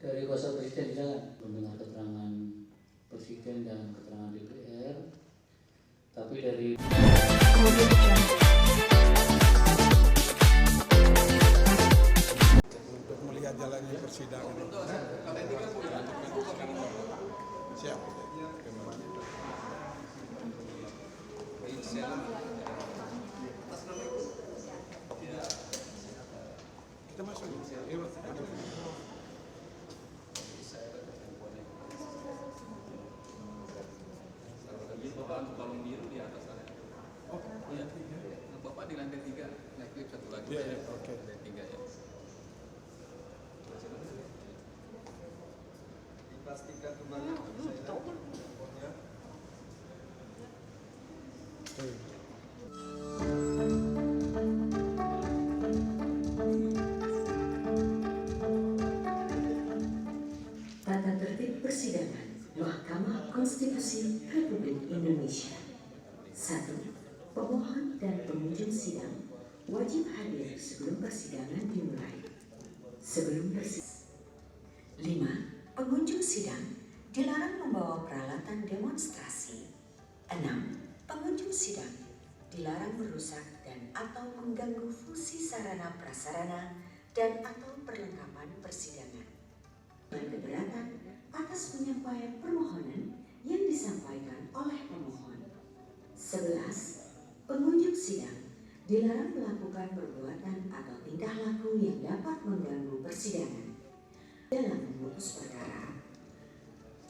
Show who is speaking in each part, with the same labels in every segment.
Speaker 1: dari kuasa presiden jangan mendengar keterangan presiden dan keterangan DPR, tapi dari
Speaker 2: untuk melihat jalannya persidangan. Siap. Kita masuk.
Speaker 3: Bapak balon biru di atas sana.
Speaker 2: Oh,
Speaker 3: iya. Bapak di lantai 3, naik lift satu lagi.
Speaker 2: Iya, oke.
Speaker 3: Lantai 3 ya.
Speaker 4: Dipastikan kembali saya.
Speaker 5: Tata tertib persidangan Mahkamah Konstitusi Republik Indonesia. 1. Pemohon dan pengunjung sidang wajib hadir sebelum persidangan dimulai. 5. Pengunjung sidang dilarang membawa peralatan demonstrasi. 6. Pengunjung sidang dilarang merusak dan atau mengganggu fungsi sarana prasarana dan atau perlengkapan persidangan. Keberatan atas penyampaian permohonan yang disampaikan oleh pemohon. 11. Pengunjung sidang dilarang melakukan perbuatan atau tingkah laku yang dapat mengganggu persidangan dalam memutus perkara.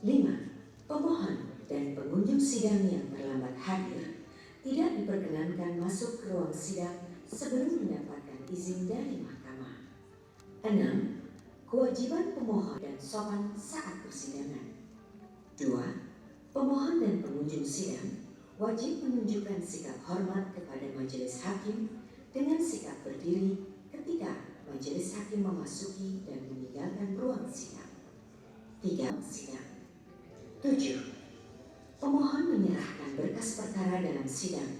Speaker 5: 5. Pemohon dan pengunjung sidang yang terlambat hadir tidak diperkenankan masuk ke ruang sidang sebelum mendapatkan izin dari mahkamah. 6. Kewajiban pemohon dan sopan saat persidangan. 2. Pemohon dan pengunjung sidang wajib menunjukkan sikap hormat kepada majelis hakim dengan sikap berdiri ketika majelis hakim memasuki dan meninggalkan ruang sidang. 3. Sidang. 7. Pemohon menyerahkan berkas perkara dalam sidang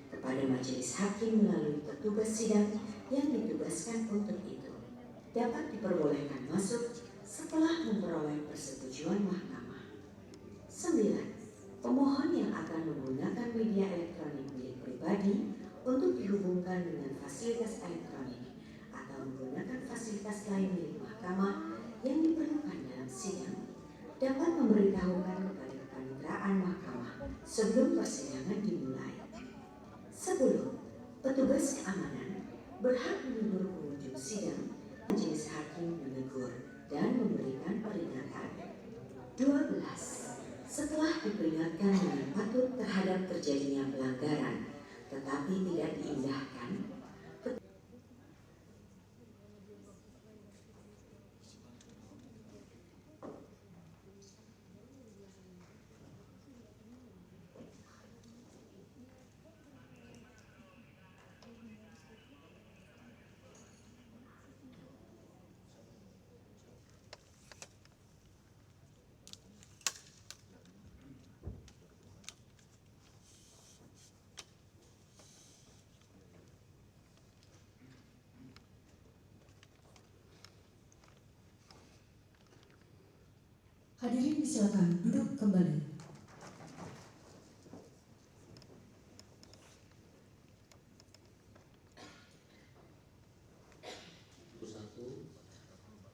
Speaker 5: kepada majelis hakim melalui petugas sidang yang ditugaskan untuk itu. Dapat diperbolehkan masuk setelah memperoleh persetujuan mahkamah. 9. Pemohon yang akan menggunakan media elektronik milik pribadi untuk dihubungkan dengan fasilitas elektronik atau menggunakan fasilitas lain milik mahkamah yang diperlukan dalam sidang dapat memberitahukan kepada kepanitraan mahkamah sebelum persidangan dimulai. 10. Petugas keamanan berhak menegur pengunjung sidang. Majelis hakim menegur dan memberikan peringatan. 12. Setelah diperingatkan dengan patut terhadap terjadinya pelanggaran tetapi tidak diindahkan,
Speaker 6: hadirin disilakan duduk kembali.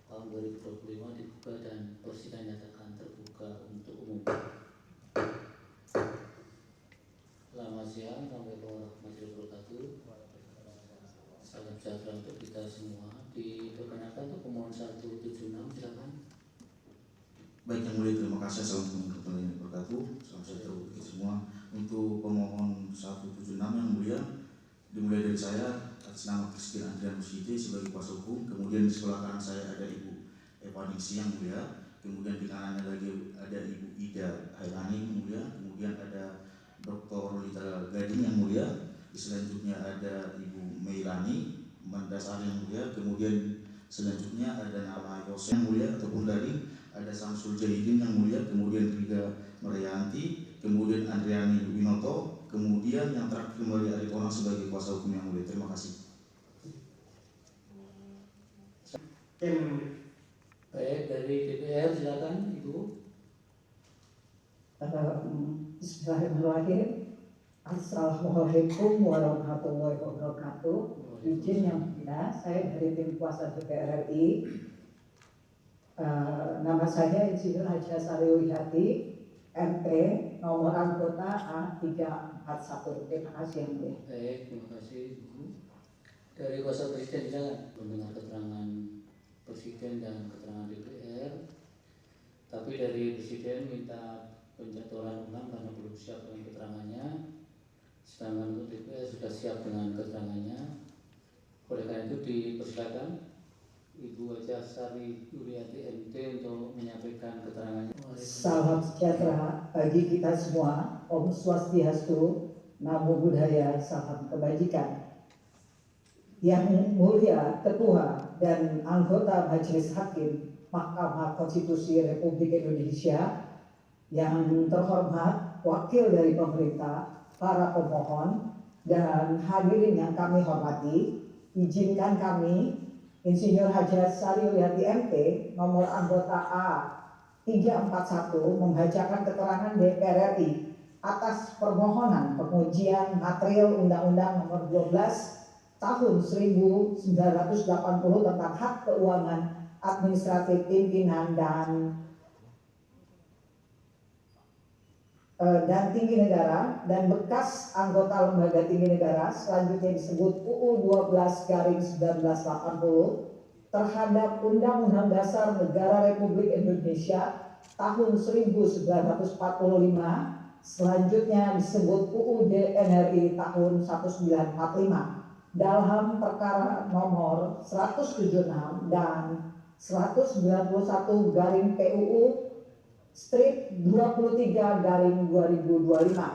Speaker 1: Tahun 2025 dibuka dan persidangan nyatakan terbuka untuk umum. Selamat siang, Assalamualaikum warahmatullahi wabarakatuh. Salam sejahtera untuk kita semua. Diperkenalkan untuk pemohon 176, silakan.
Speaker 7: Baik, yang mulia, terima kasih. Assalamualaikum warahmatullahi wabarakatuh. Salam sejahtera untuk kita semua. Untuk pemohon 176 yang mulia, dimulai dari saya atas nama Christine Andrian Musiti sebagai kuasa hukum. Kemudian di sebelah kanan saya ada Ibu Eva Ningsi yang mulia. Kemudian di kanannya lagi ada Ibu Ida Hairani yang mulia. Kemudian ada Dr. Lolita Gading yang mulia. Selanjutnya ada Ibu Meilani Mandasari yang mulia. Kemudian selanjutnya ada nama Yose yang mulia ataupun dari ada Samsul Jahidin yang mulia, kemudian Rida Marianti, kemudian Andriani Winoto, kemudian yang terakhir kembali Arif Onang sebagai kuasa hukum yang mulia. Terima kasih.
Speaker 1: Baik, dari DPR silakan Ibu.
Speaker 8: Bismillahirrahmanirrahim. Assalamualaikum warahmatullahi wabarakatuh. Izin yang mulia, saya dari tim kuasa DPR RI. Nama saya Insinyur Haja Sariwihati, MP, nomor anggota A341. Terima kasih yang mulia.
Speaker 1: Baik, terima kasih Ibu. Dari kuasa Presiden silakan mendengar keterangan Presiden dan keterangan DPR. Tapi dari Presiden minta penjatuhan ulang karena belum siap dengan keterangannya. Sedangkan untuk DPR sudah siap dengan keterangannya. Oleh karena itu dipersilakan Ibu Haja Sariwihati MT untuk menyampaikan keterangannya.
Speaker 8: Salam sejahtera bagi kita semua. Om Swastiastu, Namo Buddhaya, salam kebajikan. Yang mulia Ketua dan anggota Majelis Hakim Mahkamah Konstitusi Republik Indonesia, yang terhormat wakil dari pemerintah, para pemohon, dan hadirin yang kami hormati, izinkan kami, Insinyur Haja Sariwihati MT, nomor anggota A341, membacakan keterangan DPR RI atas permohonan pengujian material Undang-Undang Nomor 12 Tahun 1980 tentang hak keuangan administratif pimpinan dan tinggi negara dan bekas anggota lembaga tinggi negara, selanjutnya disebut UU 12/1980 terhadap Undang-Undang Dasar Negara Republik Indonesia tahun 1945, selanjutnya disebut UUD NRI tahun 1945 dalam perkara nomor 176 dan 191/PUU/23/2025.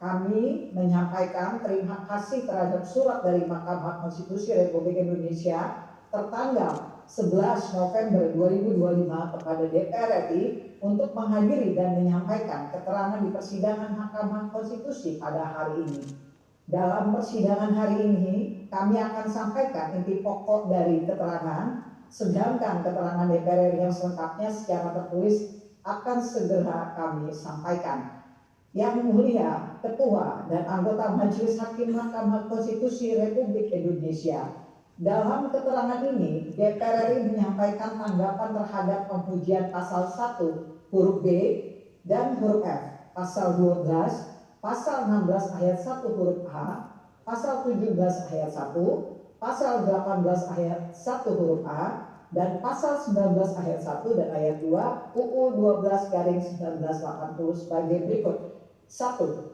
Speaker 8: Kami menyampaikan terima kasih terhadap surat dari Mahkamah Konstitusi Republik Indonesia tertanggal 11 November 2025 kepada DPR RI untuk menghadiri dan menyampaikan keterangan di persidangan Mahkamah Konstitusi pada hari ini. Dalam persidangan hari ini, kami akan sampaikan inti pokok dari keterangan, sedangkan keterangan DPR yang selengkapnya secara tertulis akan segera kami sampaikan. Yang mulia Ketua dan anggota Majelis Hakim Mahkamah Konstitusi Republik Indonesia, dalam keterangan ini DPR RI menyampaikan tanggapan terhadap pengujian pasal 1 huruf B dan huruf F, pasal 12, pasal 16 ayat 1 huruf A, pasal 17 ayat 1, pasal 18 ayat 1 huruf A, dan pasal 19 ayat 1 dan ayat 2 UU 12/1980 sebagai berikut. 1.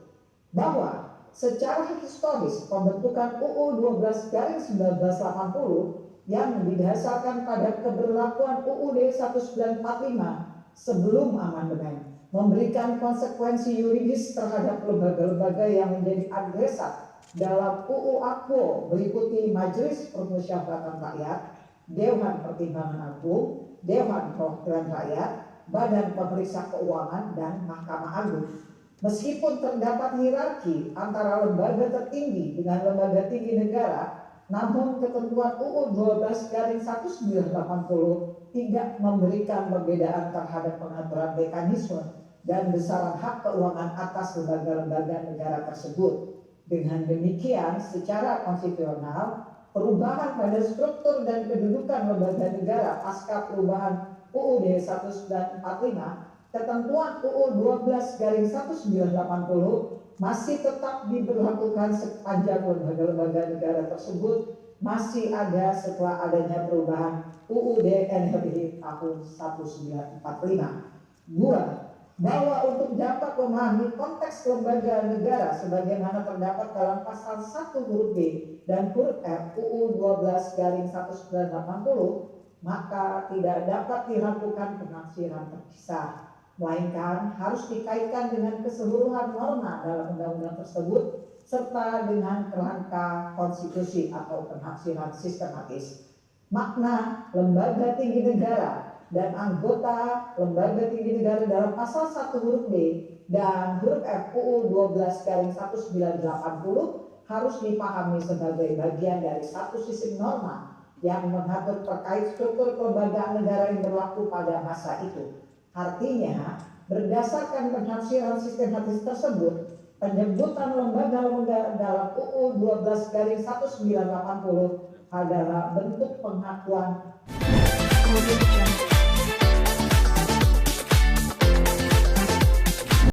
Speaker 8: Bahwa secara historis pembentukan UU 12/1980 yang didasarkan pada keberlakuan UUD 1945 sebelum amandemen memberikan konsekuensi yuridis terhadap lembaga-lembaga yang menjadi agresat dalam UU AKPO meliputi Majelis Permusyawaratan Rakyat, Dewan Pertimbangan Agung, Dewan Perwakilan Rakyat, Badan Pemeriksa Keuangan, dan Mahkamah Agung. Meskipun terdapat hierarki antara lembaga tertinggi dengan lembaga tinggi negara, namun ketentuan UU 12/1980 tidak memberikan perbedaan terhadap pengaturan mekanisme dan besaran hak keuangan atas lembaga-lembaga negara tersebut. Dengan demikian, secara konstitusional, perubahan pada struktur dan kedudukan lembaga negara pasca perubahan UUD 1945, ketentuan UU 12/1980 masih tetap diberlakukan sepanjang lembaga-lembaga negara tersebut masih ada setelah adanya perubahan UUD NRI tahun 1945. 2. Bahwa untuk dapat memahami konteks lembaga negara sebagaimana terdapat dalam pasal 1 huruf B dan huruf F UU 12/1980, maka tidak dapat dilakukan penafsiran terpisah, melainkan harus dikaitkan dengan keseluruhan norma dalam undang-undang tersebut serta dengan kerangka konstitusi atau penafsiran sistematis. Makna lembaga tinggi negara dan anggota lembaga tinggi negara dalam pasal 1 huruf B dan huruf F UU 12/1980 harus dipahami sebagai bagian dari satu sistem norma yang mengatur terkait struktur kelembagaan negara yang berlaku pada masa itu. Artinya, berdasarkan penafsiran sistematis tersebut, penyebutan lembaga-lembaga dalam UU 12/1980 adalah bentuk pengakuan